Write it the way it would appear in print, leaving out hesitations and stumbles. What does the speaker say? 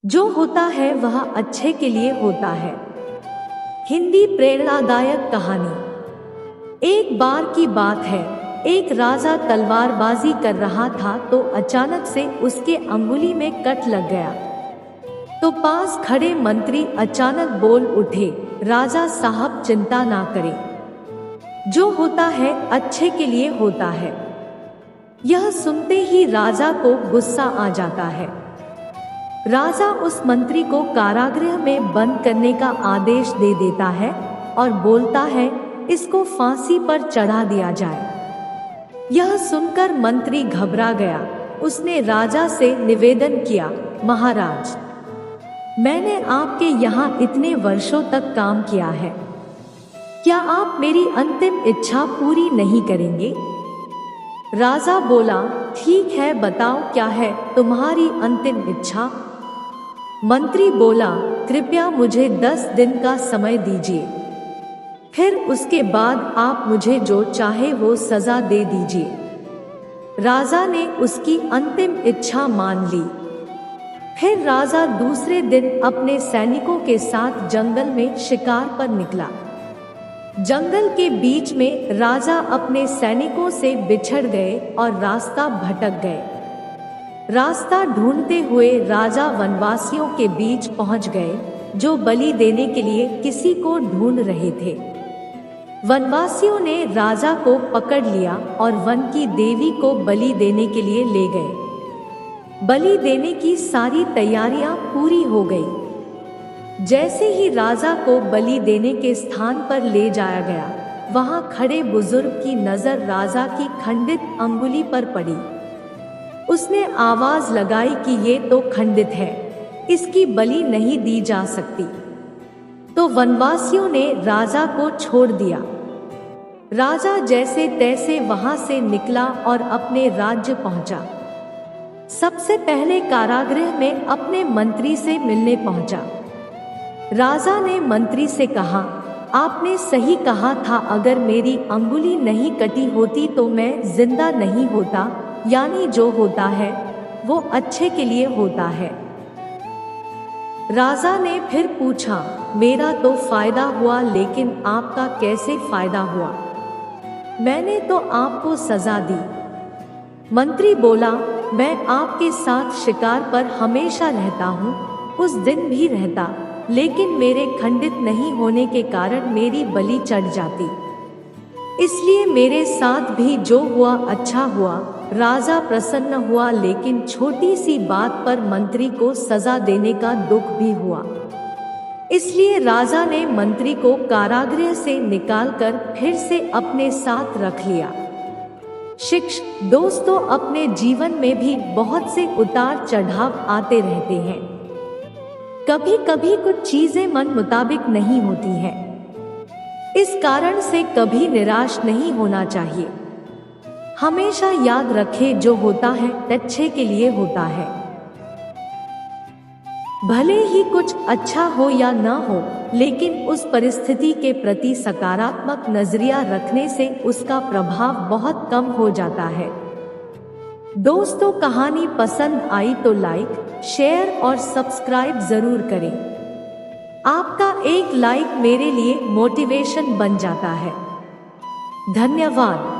जो होता है वह अच्छे के लिए होता है। हिंदी प्रेरणादायक कहानी। एक बार की बात है, एक राजा तलवारबाजी कर रहा था तो अचानक से उसके अंगुली में कट लग गया। तो पास खड़े मंत्री अचानक बोल उठे, राजा साहब चिंता ना करें, जो होता है अच्छे के लिए होता है। यह सुनते ही राजा को गुस्सा आ जाता है। राजा उस मंत्री को कारागृह में बंद करने का आदेश दे देता है और बोलता है, इसको फांसी पर चढ़ा दिया जाए। यह सुनकर मंत्री घबरा गया। उसने राजा से निवेदन किया, महाराज, मैंने आपके यहाँ इतने वर्षों तक काम किया है, क्या आप मेरी अंतिम इच्छा पूरी नहीं करेंगे? राजा बोला, ठीक है, बताओ क्या है तुम्हारी अंतिम इच्छा? मंत्री बोला, कृपया मुझे 10 दिन का समय दीजिए, फिर उसके बाद आप मुझे जो चाहे वो सजा दे दीजिए। राजा ने उसकी अंतिम इच्छा मान ली। फिर राजा दूसरे दिन अपने सैनिकों के साथ जंगल में शिकार पर निकला। जंगल के बीच में राजा अपने सैनिकों से बिछड़ गए और रास्ता भटक गए। रास्ता ढूंढते हुए राजा वनवासियों के बीच पहुंच गए, जो बलि देने के लिए किसी को ढूंढ रहे थे। वनवासियों ने राजा को पकड़ लिया और वन की देवी को बलि देने के लिए ले गए। बलि देने की सारी तैयारियां पूरी हो गई। जैसे ही राजा को बलि देने के स्थान पर ले जाया गया, वहां खड़े बुजुर्ग की नजर राजा की खंडित अंगुली पर पड़ी। उसने आवाज लगाई कि ये तो खंडित है, इसकी बलि नहीं दी जा सकती। तो वनवासियों ने राजा को छोड़ दिया। राजा जैसे तैसे वहां से निकला और अपने राज्य पहुंचा। सबसे पहले कारागृह में अपने मंत्री से मिलने पहुंचा। राजा ने मंत्री से कहा, आपने सही कहा था, अगर मेरी अंगुली नहीं कटी होती तो मैं जिंदा नहीं होता, यानी जो होता है वो अच्छे के लिए होता है। राजा ने फिर पूछा, मेरा तो फायदा हुआ, लेकिन आपका कैसे फायदा हुआ? मैंने तो आपको सजा दी। मंत्री बोला, मैं आपके साथ शिकार पर हमेशा रहता हूँ, उस दिन भी रहता, लेकिन मेरे खंडित नहीं होने के कारण मेरी बलि चढ़ जाती, इसलिए मेरे साथ भी जो हुआ अच्छा हुआ। राजा प्रसन्न हुआ, लेकिन छोटी सी बात पर मंत्री को सजा देने का दुख भी हुआ। इसलिए राजा ने मंत्री को कारागृह से निकालकर फिर से अपने साथ रख लिया। दोस्तों, अपने जीवन में भी बहुत से उतार चढ़ाव आते रहते हैं। कभी कभी कुछ चीजें मन मुताबिक नहीं होती हैं। इस कारण से कभी निराश नहीं होना चाहिए। हमेशा याद रखें, जो होता है अच्छे के लिए होता है। भले ही कुछ अच्छा हो या ना हो, लेकिन उस परिस्थिति के प्रति सकारात्मक नजरिया रखने से उसका प्रभाव बहुत कम हो जाता है। दोस्तों, कहानी पसंद आई तो लाइक, शेयर और सब्सक्राइब जरूर करें। आपका एक लाइक मेरे लिए मोटिवेशन बन जाता है। धन्यवाद।